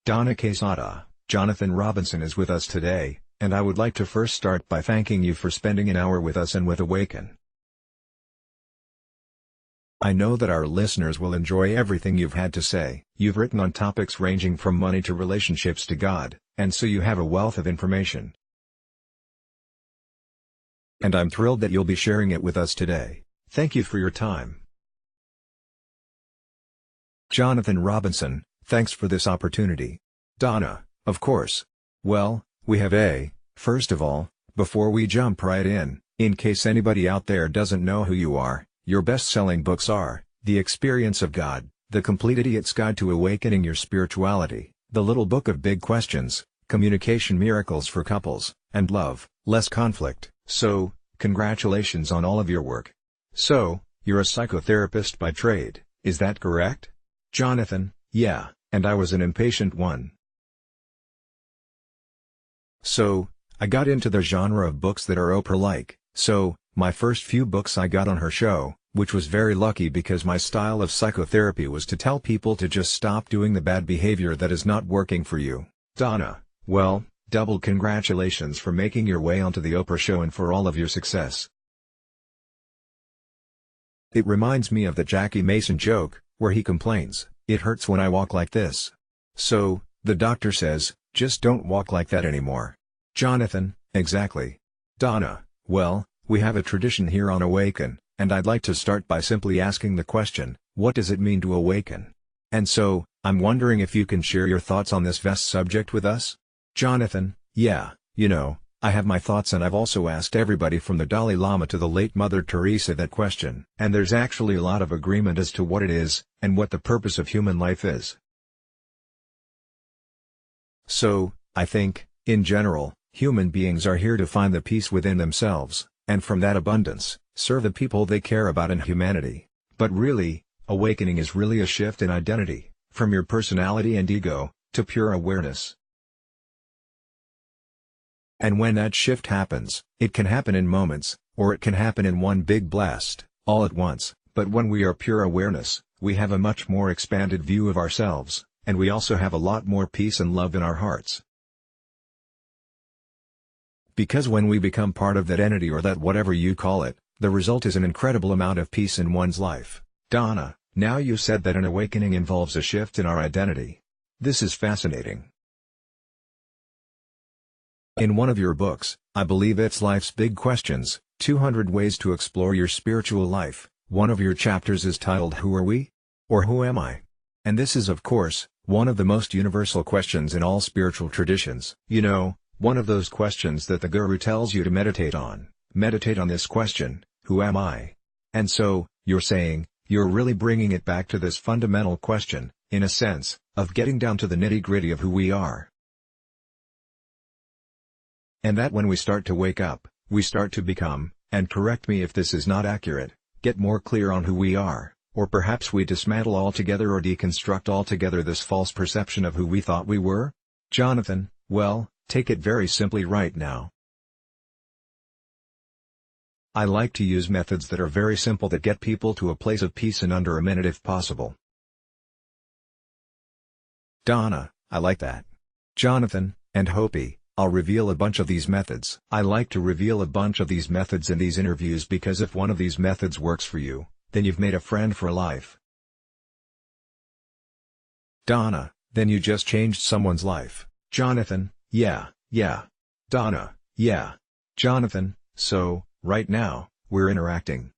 Donna Quesada, Jonathan Robinson is with us today, and I would like to first start by thanking you for spending an hour with us and with Awaken. I know that our listeners will enjoy everything you've had to say. You've written on topics ranging from money to relationships to God, and so you have a wealth of information. And I'm thrilled that you'll be sharing it with us today. Thank you for your time. Jonathan Robinson, thanks for this opportunity. Donna, of course. Well, we have first of all, before we jump right in case anybody out there doesn't know who you are, your best-selling books are The Experience of God, The Complete Idiot's Guide to Awakening Your Spirituality, The Little Book of Big Questions, Communication Miracles for Couples, and Love, Less Conflict. So, congratulations on all of your work. So, you're a psychotherapist by trade, is that correct? Jonathan, yeah, and I was an impatient one. So, I got into the genre of books that are Oprah-like, so, my first few books I got on her show, which was very lucky because my style of psychotherapy was to tell people to just stop doing the bad behavior that is not working for you. Donna, well, double congratulations for making your way onto the Oprah show and for all of your success. It reminds me of the Jackie Mason joke, where he complains, "It hurts when I walk like this." So, the doctor says, just don't walk like that anymore. Jonathan, exactly. Donna, well, we have a tradition here on Awaken, and I'd like to start by simply asking the question, what does it mean to awaken? And so, I'm wondering if you can share your thoughts on this vast subject with us? Jonathan, yeah, I have my thoughts and I've also asked everybody from the Dalai Lama to the late Mother Teresa that question. And there's actually a lot of agreement as to what it is, and what the purpose of human life is. So, I think, in general, human beings are here to find the peace within themselves, and from that abundance, serve the people they care about in humanity. But really, awakening is really a shift in identity, from your personality and ego, to pure awareness. And when that shift happens, it can happen in moments, or it can happen in one big blast, all at once. But when we are pure awareness, we have a much more expanded view of ourselves, and we also have a lot more peace and love in our hearts. Because when we become part of that entity or that whatever you call it, the result is an incredible amount of peace in one's life. Donna, now you said that an awakening involves a shift in our identity. This is fascinating. In one of your books, I believe it's Life's Big Questions, 200 Ways to Explore Your Spiritual Life, one of your chapters is titled Who Are We? Or Who Am I? And this is of course, one of the most universal questions in all spiritual traditions. One of those questions that the guru tells you to meditate on. Meditate on this question, who am I? And so, you're saying, you're really bringing it back to this fundamental question, in a sense, of getting down to the nitty-gritty of who we are. And that when we start to wake up, we start to become, and correct me if this is not accurate, get more clear on who we are, or perhaps we dismantle altogether or deconstruct altogether this false perception of who we thought we were? Jonathan, well, take it very simply right now. I like to use methods that are very simple that get people to a place of peace in under a minute if possible. Donna, I like that. Jonathan, and Hopi, I'll reveal a bunch of these methods. I like to reveal a bunch of these methods in these interviews because if one of these methods works for you, then you've made a friend for life. Donna, then you just changed someone's life. Jonathan, yeah. Donna, yeah. Jonathan, so, right now, we're interacting.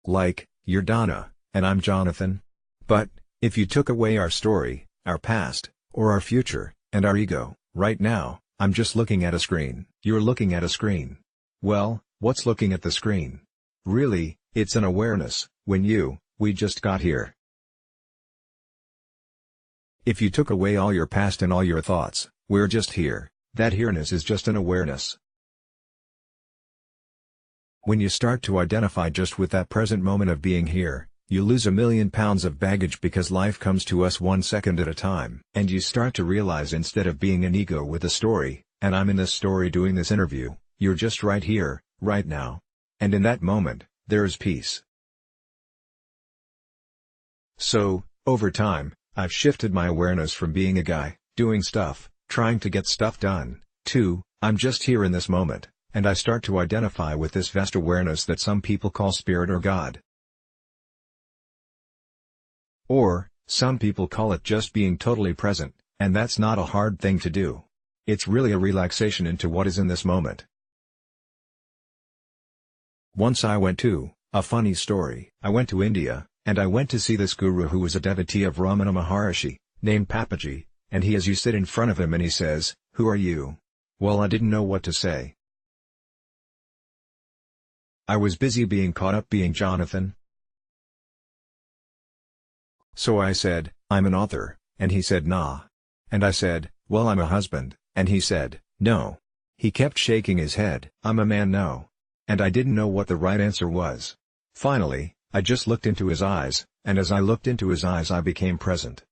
Like, you're Donna, and I'm Jonathan. But, if you took away our story, our past, or our future, and our ego, right now, I'm just looking at a screen. You're looking at a screen. Well, what's looking at the screen? Really, it's an awareness, we just got here. If you took away all your past and all your thoughts, we're just here, that here-ness is just an awareness. When you start to identify just with that present moment of being here, you lose 1,000,000 pounds of baggage because life comes to us 1 second at a time. And you start to realize instead of being an ego with a story, and I'm in this story doing this interview, you're just right here, right now. And in that moment, there is peace. So, over time, I've shifted my awareness from being a guy, doing stuff, trying to get stuff done, to, I'm just here in this moment, and I start to identify with this vast awareness that some people call spirit or God. Or, some people call it just being totally present, and that's not a hard thing to do. It's really a relaxation into what is in this moment. Once I went to, a funny story, I went to India, and I went to see this guru who was a devotee of Ramana Maharshi, named Papaji, and he has you sit in front of him and he says, "Who are you?" Well, I didn't know what to say. I was busy being caught up being Jonathan. So I said, "I'm an author," and he said, "Nah." And I said, "Well, I'm a husband," and he said, "No." He kept shaking his head, "I'm a man, no." And I didn't know what the right answer was. Finally, I just looked into his eyes, and as I looked into his eyes I became present.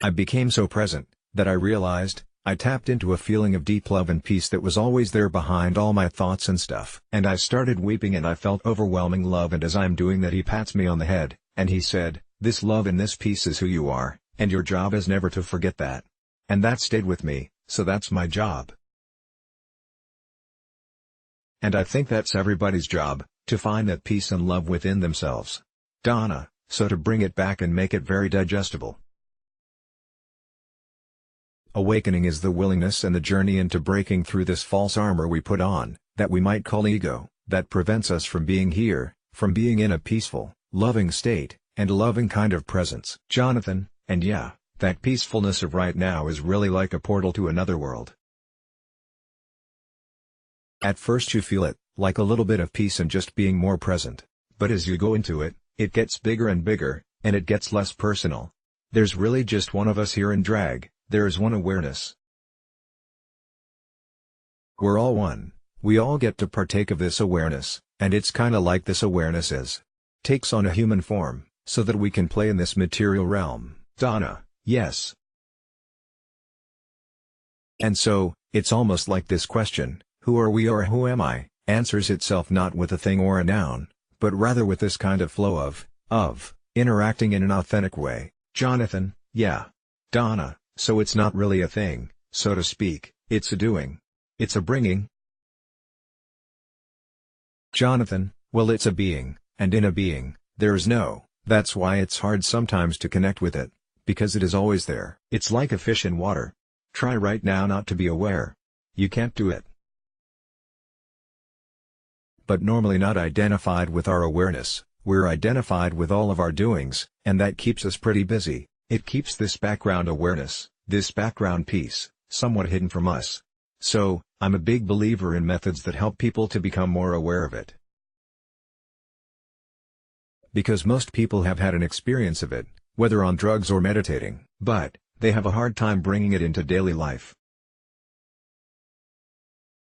I became so present, that I realized, I tapped into a feeling of deep love and peace that was always there behind all my thoughts and stuff. And I started weeping and I felt overwhelming love, and as I'm doing that he pats me on the head, and he said, "This love and this peace is who you are, and your job is never to forget that." And that stayed with me, so that's my job. And I think that's everybody's job, to find that peace and love within themselves. Donna, so to bring it back and make it very digestible. Awakening is the willingness and the journey into breaking through this false armor we put on, that we might call ego, that prevents us from being here, from being in a peaceful, loving state, and loving kind of presence. Jonathan, and yeah, that peacefulness of right now is really like a portal to another world. At first you feel it, like a little bit of peace and just being more present, but as you go into it, it gets bigger and bigger, and it gets less personal. There's really just one of us here in drag. There is one awareness. We're all one. We all get to partake of this awareness, and it's kinda like this awareness takes on a human form, so that we can play in this material realm. Donna, yes. And so, it's almost like this question, who are we or who am I, answers itself not with a thing or a noun, but rather with this kind of flow of interacting in an authentic way. Jonathan, yeah. Donna. So it's not really a thing, so to speak, it's a doing. It's a bringing. Jonathan, well, it's a being, and in a being, there is no, that's why it's hard sometimes to connect with it, because it is always there. It's like a fish in water. Try right now not to be aware. You can't do it. But normally not identified with our awareness, we're identified with all of our doings, and that keeps us pretty busy. It keeps this background awareness, this background peace, somewhat hidden from us. So, I'm a big believer in methods that help people to become more aware of it. Because most people have had an experience of it, whether on drugs or meditating, but they have a hard time bringing it into daily life.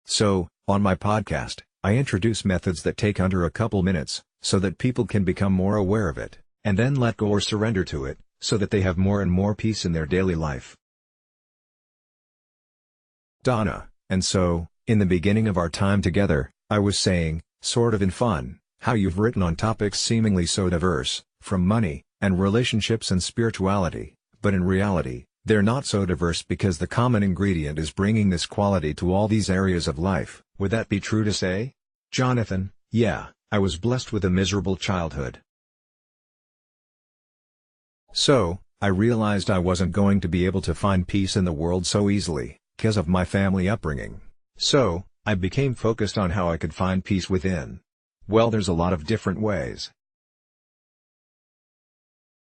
So, on my podcast, I introduce methods that take under a couple minutes, so that people can become more aware of it, and then let go or surrender to it, so that they have more and more peace in their daily life. Donna, and so, in the beginning of our time together, I was saying, sort of in fun, how you've written on topics seemingly so diverse, from money, and relationships and spirituality, but in reality, they're not so diverse because the common ingredient is bringing this quality to all these areas of life. Would that be true to say? Jonathan, yeah, I was blessed with a miserable childhood. So, I realized I wasn't going to be able to find peace in the world so easily, 'cause of my family upbringing. So, I became focused on how I could find peace within. Well, there's a lot of different ways.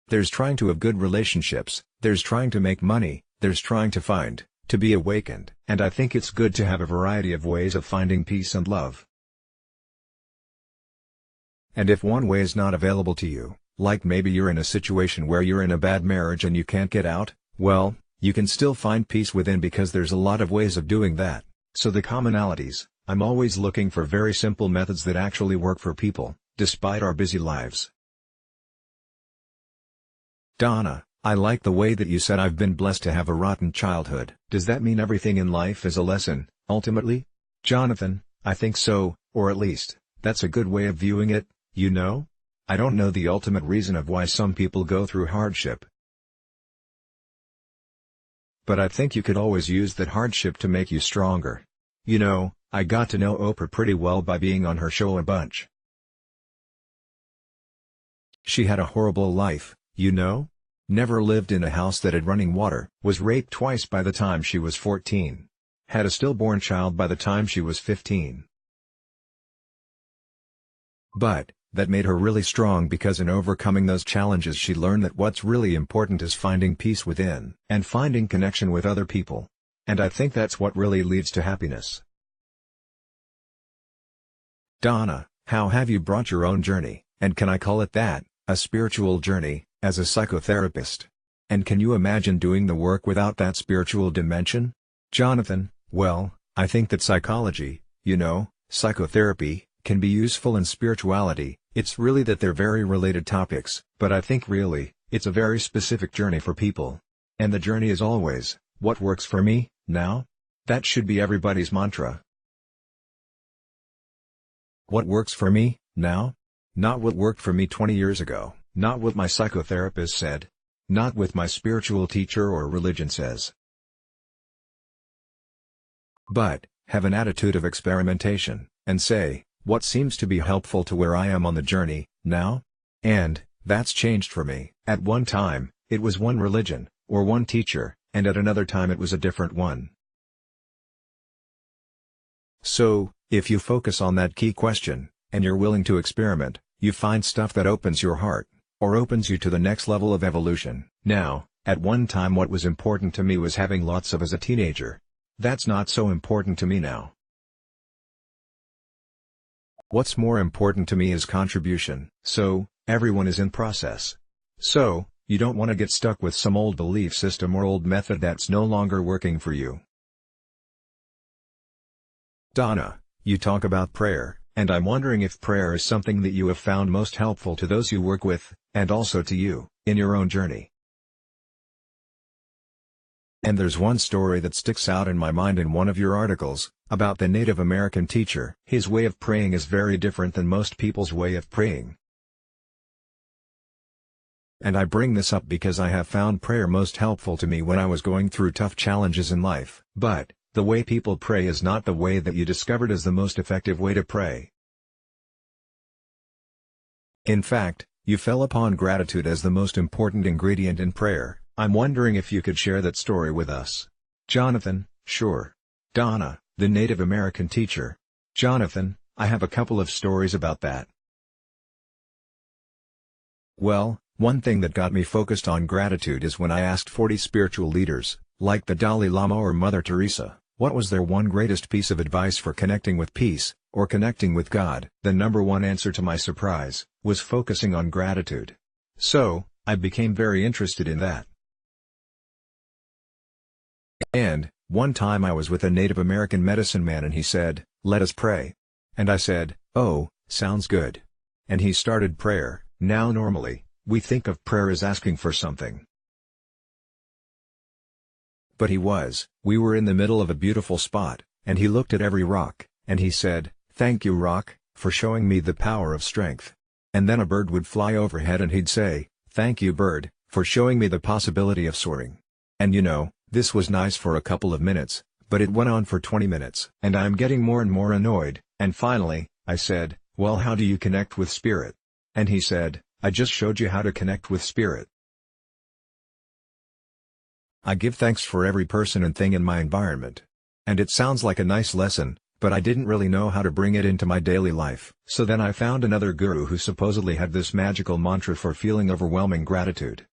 There's trying to have good relationships, there's trying to make money, there's trying to be awakened. And I think it's good to have a variety of ways of finding peace and love. And if one way is not available to you, like maybe you're in a situation where you're in a bad marriage and you can't get out, well, you can still find peace within because there's a lot of ways of doing that. So the commonalities, I'm always looking for very simple methods that actually work for people, despite our busy lives. Donna, I like the way that you said I've been blessed to have a rotten childhood. Does that mean everything in life is a lesson, ultimately? Jonathan, I think so, or at least, that's a good way of viewing it, you know? I don't know the ultimate reason of why some people go through hardship. But I think you could always use that hardship to make you stronger. You know, I got to know Oprah pretty well by being on her show a bunch. She had a horrible life, you know? Never lived in a house that had running water. Was raped twice by the time she was 14. Had a stillborn child by the time she was 15. But that made her really strong because in overcoming those challenges she learned that what's really important is finding peace within and finding connection with other people. And I think that's what really leads to happiness. Donna, how have you brought your own journey, and can I call it that, a spiritual journey, as a psychotherapist? And can you imagine doing the work without that spiritual dimension? Jonathan, well, I think that psychology, you know, psychotherapy, can be useful in spirituality. It's really that they're very related topics, but I think really, it's a very specific journey for people. And the journey is always, what works for me, now? That should be everybody's mantra. What works for me, now? Not what worked for me 20 years ago, not what my psychotherapist said. Not what my spiritual teacher or religion says. But, have an attitude of experimentation, and say, what seems to be helpful to where I am on the journey, now? And, that's changed for me. At one time, it was one religion, or one teacher, and at another time it was a different one. So, if you focus on that key question, and you're willing to experiment, you find stuff that opens your heart, or opens you to the next level of evolution. Now, at one time what was important to me was having lots of as a teenager. That's not so important to me now. What's more important to me is contribution. So, everyone is in process. So, you don't want to get stuck with some old belief system or old method that's no longer working for you. Donna, you talk about prayer, and I'm wondering if prayer is something that you have found most helpful to those you work with, and also to you, in your own journey. And there's one story that sticks out in my mind in one of your articles, about the Native American teacher. His way of praying is very different than most people's way of praying. And I bring this up because I have found prayer most helpful to me when I was going through tough challenges in life. But, the way people pray is not the way that you discovered as the most effective way to pray. In fact, you fell upon gratitude as the most important ingredient in prayer. I'm wondering if you could share that story with us. Jonathan, sure. Donna, the Native American teacher. Jonathan, I have a couple of stories about that. Well, one thing that got me focused on gratitude is when I asked 40 spiritual leaders, like the Dalai Lama or Mother Teresa, what was their one greatest piece of advice for connecting with peace, or connecting with God. The number one answer to my surprise, was focusing on gratitude. So, I became very interested in that. And, one time I was with a Native American medicine man and he said, "Let us pray." And I said, "Oh, sounds good." And he started prayer. Now normally, we think of prayer as asking for something. But we were in the middle of a beautiful spot, and he looked at every rock, and he said, "Thank you, rock, for showing me the power of strength." And then a bird would fly overhead and he'd say, "Thank you, bird, for showing me the possibility of soaring." And you know, this was nice for a couple of minutes, but it went on for 20 minutes. And I'm getting more and more annoyed, and finally, I said, "Well, how do you connect with spirit?" And he said, "I just showed you how to connect with spirit." I give thanks for every person and thing in my environment. And it sounds like a nice lesson, but I didn't really know how to bring it into my daily life. So then I found another guru who supposedly had this magical mantra for feeling overwhelming gratitude.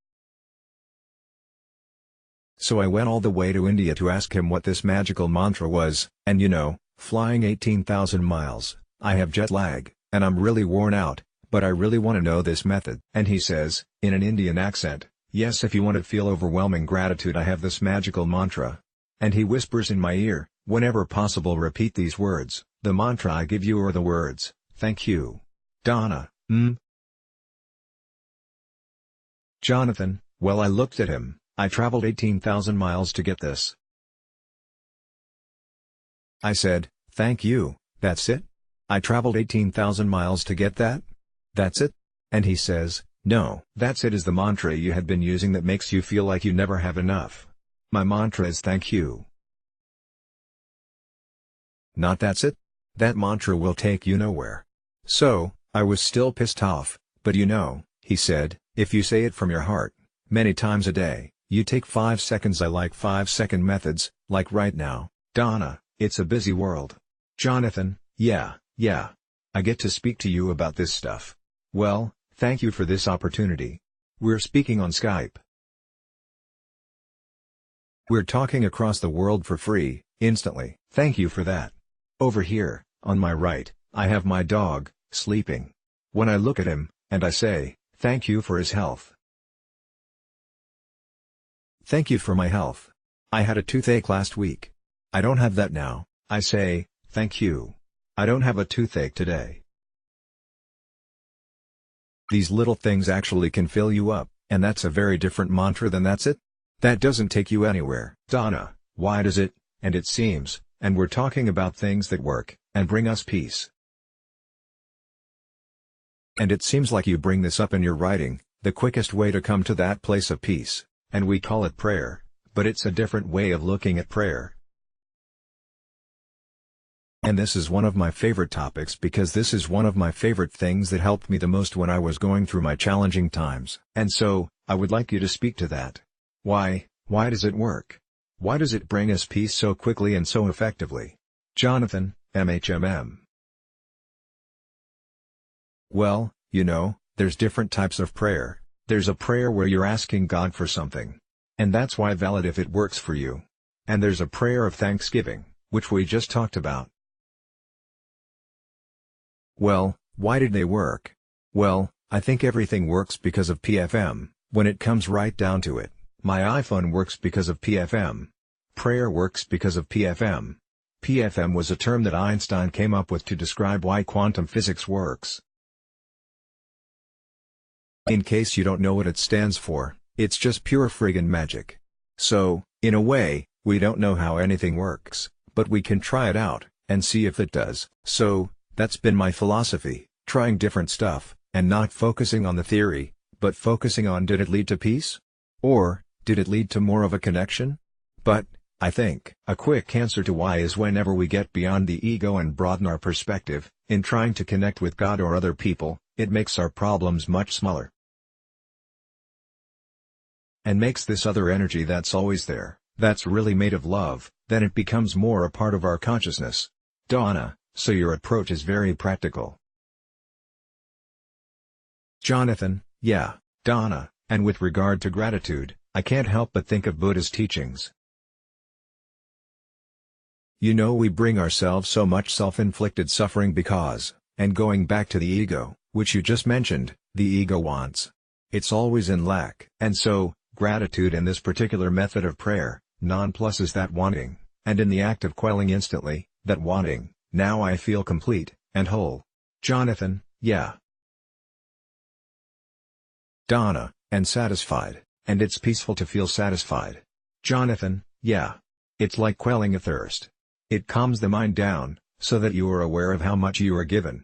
So I went all the way to India to ask him what this magical mantra was, and you know, flying 18,000 miles, I have jet lag, and I'm really worn out, but I really want to know this method. And he says, in an Indian accent, "Yes, if you want to feel overwhelming gratitude, I have this magical mantra." And he whispers in my ear, "Whenever possible, repeat these words. The mantra I give you are the words, 'Thank you, Donna.'" Jonathan, well, I looked at him. I traveled 18,000 miles to get this. I said, "Thank you, that's it? I traveled 18,000 miles to get that? That's it?" And he says, "No, that's it is the mantra you had been using that makes you feel like you never have enough. My mantra is thank you." Not that's it? That mantra will take you nowhere. So, I was still pissed off, but he said, if you say it from your heart, many times a day, you take 5 seconds. I like 5-second methods, like right now. Donna, it's a busy world. Jonathan, yeah. I get to speak to you about this stuff. Well, thank you for this opportunity. We're speaking on Skype. We're talking across the world for free, instantly. Thank you for that. Over here, on my right, I have my dog, sleeping. When I look at him, and I say, thank you for his health. Thank you for my health. I had a toothache last week. I don't have that now. I say, thank you. I don't have a toothache today. These little things actually can fill you up, and that's a very different mantra than that's it. That doesn't take you anywhere. Donna, why does it? And it seems, and we're talking about things that work, and bring us peace. And it seems like you bring this up in your writing, the quickest way to come to that place of peace, and we call it prayer, but it's a different way of looking at prayer. And this is one of my favorite topics because this is one of my favorite things that helped me the most when I was going through my challenging times. And so, I would like you to speak to that. Why does it work? Why does it bring us peace so quickly and so effectively? Jonathan, MHMM. Well, there's different types of prayer. There's a prayer where you're asking God for something. And that's why valid if it works for you. And there's a prayer of thanksgiving, which we just talked about. Well, why did they work? Well, I think everything works because of PFM, when it comes right down to it. My iPhone works because of PFM. Prayer works because of PFM. PFM was a term that Einstein came up with to describe why quantum physics works. In case you don't know what it stands for, it's just pure friggin' magic. So, in a way, we don't know how anything works, but we can try it out, and see if it does. So, that's been my philosophy, trying different stuff, and not focusing on the theory, but focusing on did it lead to peace? Or, did it lead to more of a connection? But, I think, a quick answer to why is whenever we get beyond the ego and broaden our perspective, in trying to connect with God or other people, it makes our problems much smaller. And makes this other energy that's always there, that's really made of love, then it becomes more a part of our consciousness. Donna, so your approach is very practical. Jonathan, yeah, Donna, and with regard to gratitude, I can't help but think of Buddha's teachings. We bring ourselves so much self-inflicted suffering because, and going back to the ego, which you just mentioned, the ego wants. It's always in lack. And so, gratitude in this particular method of prayer, non-plus is that wanting, and in the act of quelling instantly, that wanting, now I feel complete, and whole. Jonathan, yeah. Donna, and satisfied, and it's peaceful to feel satisfied. Jonathan, yeah. It's like quelling a thirst. It calms the mind down, so that you are aware of how much you are given.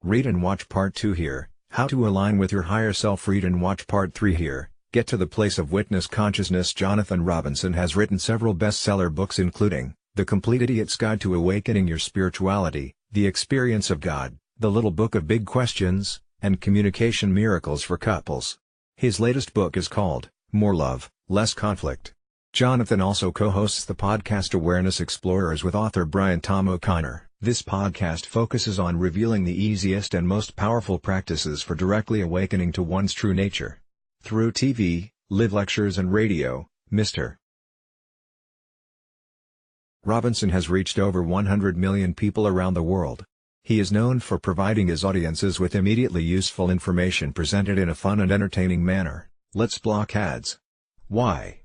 Read and watch part 2 here, how to align with your higher self. Read and watch part 3 here, get to the place of witness consciousness. Jonathan Robinson has written several bestseller books including, The Complete Idiot's Guide to Awakening Your Spirituality, The Experience of God, The Little Book of Big Questions, and Communication Miracles for Couples. His latest book is called, More Love, Less Conflict. Jonathan also co-hosts the podcast Awareness Explorers with author Brian Tom O'Connor. This podcast focuses on revealing the easiest and most powerful practices for directly awakening to one's true nature. Through TV, live lectures and radio, Mr. Robinson has reached over 100 million people around the world. He is known for providing his audiences with immediately useful information presented in a fun and entertaining manner. Let's block ads. Why?